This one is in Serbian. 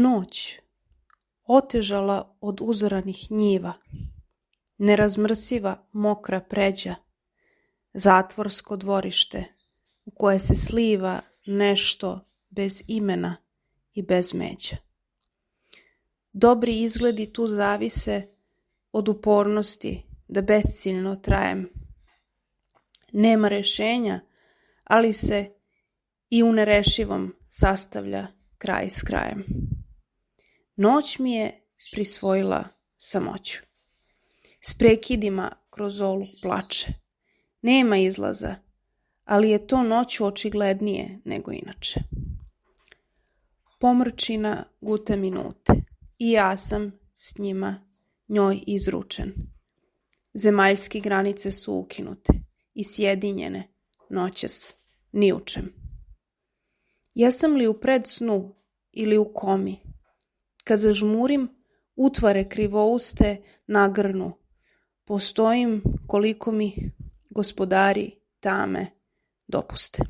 Noć, otežala od uzoranih njiva, nerazmrsiva mokra pređa, zatvorsko dvorište u koje se sliva nešto bez imena i bez međa. Dobri izgledi tu zavise od upornosti da besciljno trajem. Nema rešenja, ali se i u nerešivom sastavlja kraj s krajem. Noć mi je prisvojila samoću. S prekidima kroz oluk plače. Nema izlaza, ali je to noću očiglednije nego inače. Pomrčina guta minute i ja sam s njima njoj izručen. Zemaljske granice su ukinute i sjedinjene noćas ni u čem. Jesam li u predsnu ili u komi? Kad zažmurim, utvare krivouste nagrnu. Postojim koliko mi gospodari tame dopuste.